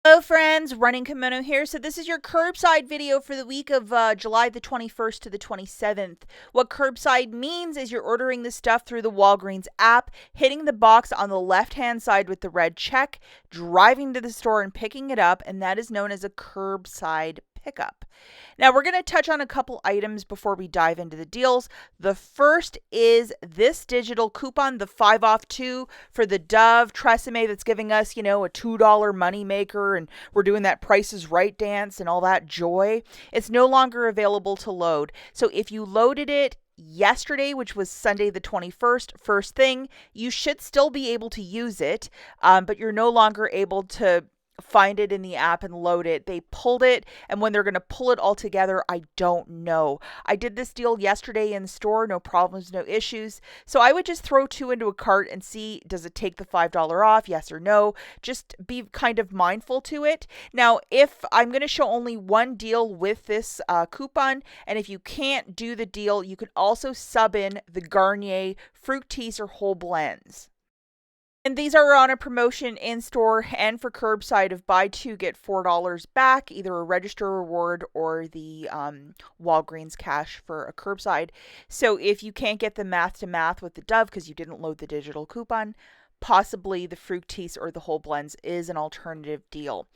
Hello friends, Running Kimono here. So this is your curbside video for the week of July the 21st to the 27th. What curbside means is you're ordering the stuff through the Walgreens app, hitting the box on the left-hand side with the red check, driving to the store and picking it up, and that is known as a curbside pickup. Now we're going to touch on a couple items before we dive into the deals. The first is this digital coupon, the 5 off 2 for the Dove Tresemme that's giving us, a $2 money maker, and we're doing that Price is Right dance and all that joy. It's no longer available to load. So if you loaded it yesterday, which was Sunday the 21st, first thing, you should still be able to use it, but you're no longer able to find it in the app and load it. They pulled it, and when they're going to pull it all together, I don't know. I did this deal yesterday in store, no problems, no issues. So I would just throw two into a cart and see, does it take the $5 off, yes or no? Just be kind of mindful to it. Now, if I'm going to show only one deal with this coupon, and if you can't do the deal, you can also sub in the Garnier Fructis or Whole Blends. And these are on a promotion in store and for curbside of buy two, get $4 back, either a register reward or the Walgreens cash for a curbside. So if you can't get the math to math with the Dove because you didn't load the digital coupon, possibly the Fructis or the Whole Blends is an alternative deal.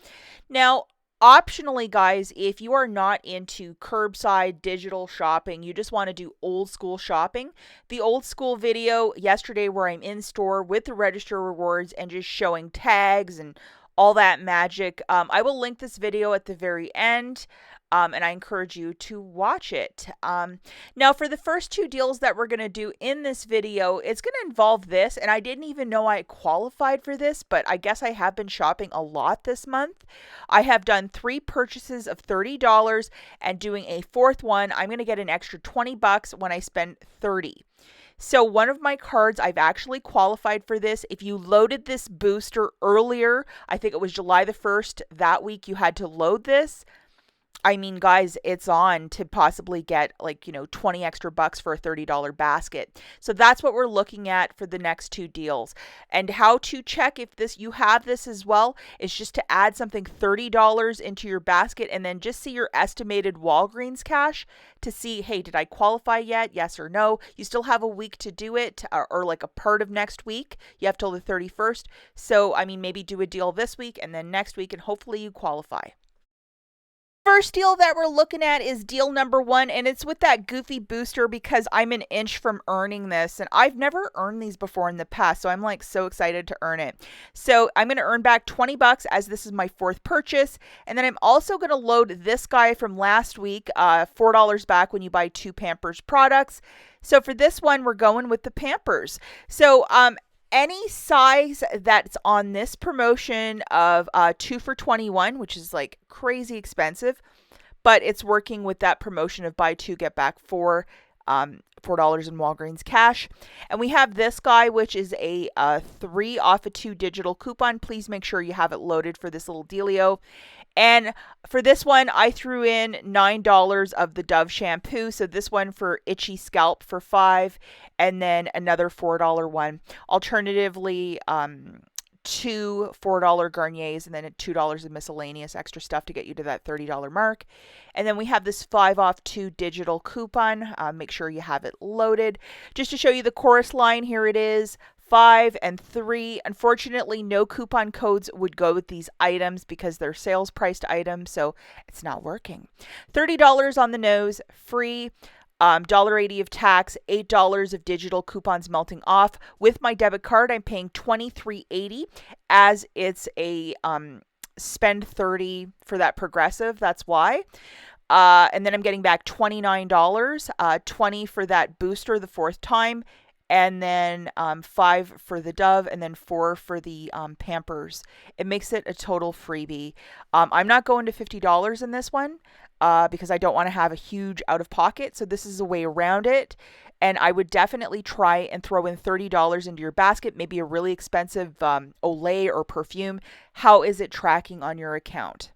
Now, optionally, guys, if you are not into curbside digital shopping, you just want to do old school shopping, the old school video yesterday where I'm in store with the register rewards and just showing tags and all that magic, I will link this video at the very end. And I encourage you to watch it. Now, for the first two deals that we're going to do in this video, it's going to involve this, and I didn't even know I qualified for this, but I guess I have been shopping a lot this month. I have done 3 purchases of $30, and doing a fourth one, I'm going to get an extra $20 when I spend $30. So one of my cards, I've actually qualified for this. If you loaded this booster earlier, I think it was July the 1st, that week you had to load this. I mean, guys, it's on to possibly get 20 extra bucks for a $30 basket. So that's what we're looking at for the next two deals. And how to check if you have this as well is just to add something $30 into your basket and then just see your estimated Walgreens cash to see, hey, did I qualify yet? Yes or no. You still have a week to do it, or like a part of next week. You have till the 31st. So, I mean, maybe do a deal this week and then next week, and hopefully you qualify. First deal that we're looking at is deal number 1, and it's with that goofy booster because I'm an inch from earning this, and I've never earned these before in the past, so I'm like so excited to earn it. So I'm going to earn back $20 as this is my 4th purchase, and then I'm also going to load this guy from last week, $4 back when you buy 2 Pampers products. So for this one, we're going with the Pampers. So any size that's on this promotion of 2 for $21, which is like crazy expensive, but it's working with that promotion of buy 2, get back 4, $4 in Walgreens cash. And we have this guy, which is a 3 off of 2 digital coupon. Please make sure you have it loaded for this little dealio. And for this one, I threw in $9 of the Dove shampoo. So this one for itchy scalp for $5, and then another $4 one. Alternatively, 2 $4 Garniers, and then $2 of miscellaneous extra stuff to get you to that $30 mark. And then we have this 5 off 2 digital coupon. Make sure you have it loaded. Just to show you the chorus line, here it is. 5 and 3. Unfortunately, no coupon codes would go with these items because they're sales priced items, so it's not working. $30 on the nose, free. $1.80 of tax, $8 of digital coupons melting off. With my debit card, I'm paying $23.80 as it's a spend $30 for that progressive. That's why. And then I'm getting back $29, $20 for that booster the 4th time, and then 5 for the Dove, and then 4 for the Pampers. It makes it a total freebie. I'm not going to $50 in this one because I don't want to have a huge out of pocket. So this is a way around it. And I would definitely try and throw in $30 into your basket, maybe a really expensive Olay or perfume. How is it tracking on your account?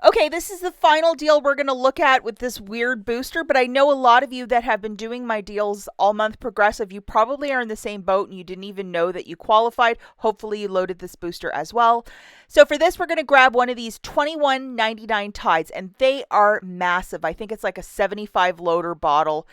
Okay, this is the final deal we're going to look at with this weird booster, but I know a lot of you that have been doing my deals all month progressive, you probably are in the same boat and you didn't even know that you qualified. Hopefully you loaded this booster as well. So for this, we're going to grab one of these $21.99 Tides, and they are massive. I think it's like a 75 loader bottle.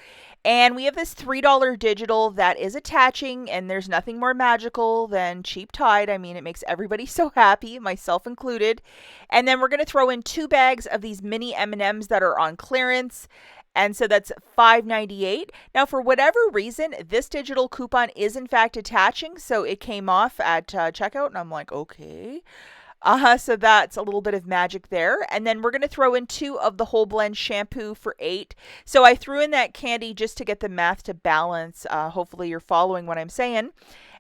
And we have this $3 digital that is attaching, and there's nothing more magical than cheap Tide. I mean, it makes everybody so happy, myself included. And then we're going to throw in 2 bags of these mini M&Ms that are on clearance. And so that's $5.98. Now, for whatever reason, this digital coupon is in fact attaching. So it came off at checkout, and I'm like, okay. So that's a little bit of magic there. And then we're going to throw in 2 of the Whole Blend shampoo for $8. So I threw in that candy just to get the math to balance. Hopefully you're following what I'm saying.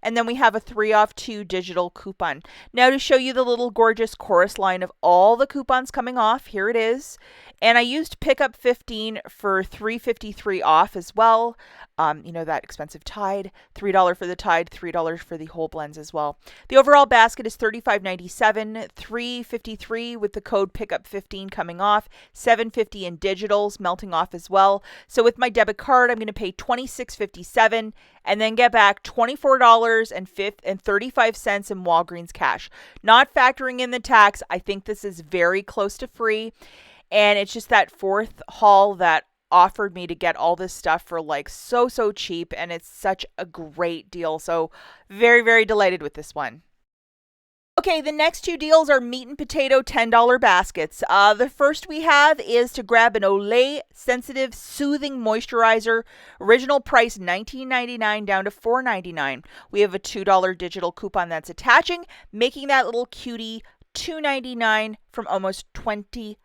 And then we have a 3 off 2 digital coupon. Now to show you the little gorgeous chorus line of all the coupons coming off, here it is. And I used Pickup 15 for $3.53 off as well. You know, that expensive Tide, $3 for the Tide, $3 for the Whole Blends as well. The overall basket is $35.97, $3.53 with the code Pickup 15 coming off, $7.50 in digitals melting off as well. So with my debit card, I'm going to pay $26.57 and then get back $24.35 in Walgreens cash. Not factoring in the tax, I think this is very close to free. And it's just that 4th haul that offered me to get all this stuff for like so cheap, and it's such a great deal. So very delighted with this one. Okay, the next 2 deals are meat and potato $10 baskets. The first we have is to grab an Olay Sensitive Soothing Moisturizer. Original price $19.99 down to $4.99. We have a $2 digital coupon that's attaching, making that little cutie $2.99 from almost $20.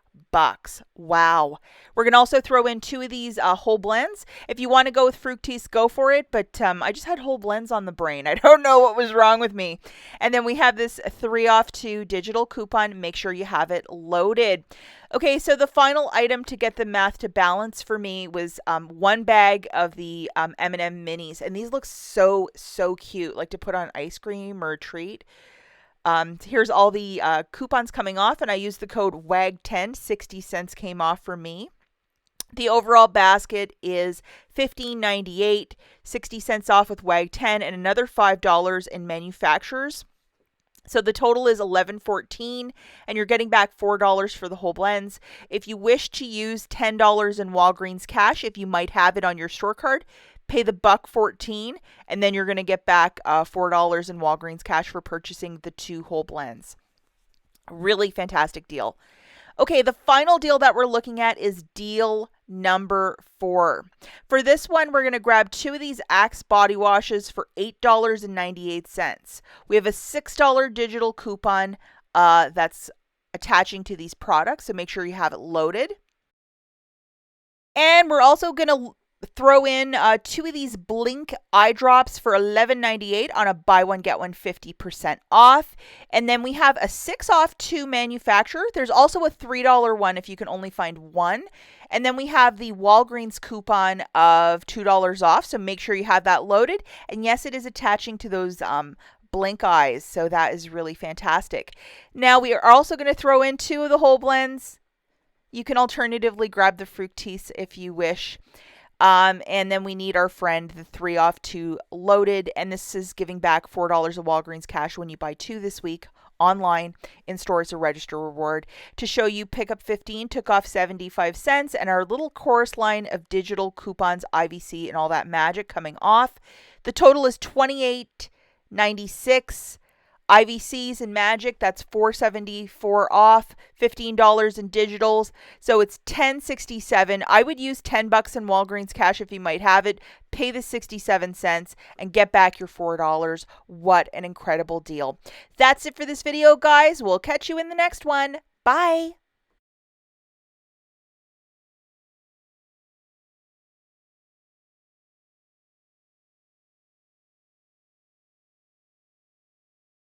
Wow. We're going to also throw in 2 of these Whole Blends. If you want to go with Fructis, go for it. But I just had Whole Blends on the brain. I don't know what was wrong with me. And then we have this 3 off 2 digital coupon. Make sure you have it loaded. Okay, so the final item to get the math to balance for me was 1 bag of the M&M minis. And these look so cute, like to put on ice cream or a treat. Here's all the coupons coming off, and I used the code WAG10. 60 cents came off for me. The overall basket is $15.98, 60 cents off with WAG10, and another $5 in manufacturers. So the total is $11.14, and you're getting back $4 for the Whole Blends. If you wish to use $10 in Walgreens cash, if you might have it on your store card, pay the $1.14, and then you're going to get back $4 in Walgreens cash for purchasing the 2 Whole Blends. Really fantastic deal. Okay, the final deal that we're looking at is deal number 4. For this one, we're going to grab 2 of these Axe body washes for $8.98. We have a $6 digital coupon that's attaching to these products, so make sure you have it loaded. And we're also going to throw in 2 of these Blink eye drops for $11.98 on a buy one get one 50% off. And then we have a 6 off 2 manufacturer. There's also a $3 one if you can only find one. And then we have the Walgreens coupon of $2 off. So make sure you have that loaded. And yes, it is attaching to those Blink eyes. So that is really fantastic. Now we are also going to throw in 2 of the Whole Blends. You can alternatively grab the Fructis if you wish. And then we need our friend, the 3 off 2 loaded. And this is giving back $4 of Walgreens cash when you buy 2 this week online, in stores, or register reward. To show you, Pickup 15 took off 75 cents, and our little chorus line of digital coupons, IVC, and all that magic coming off. The total is $28.96. IVCs and Magic, that's $4.74 off, $15 in digitals, so it's $10.67. I would use $10 in Walgreens cash if you might have it. Pay the 67 cents and get back your $4. What an incredible deal. That's it for this video, guys. We'll catch you in the next one. Bye.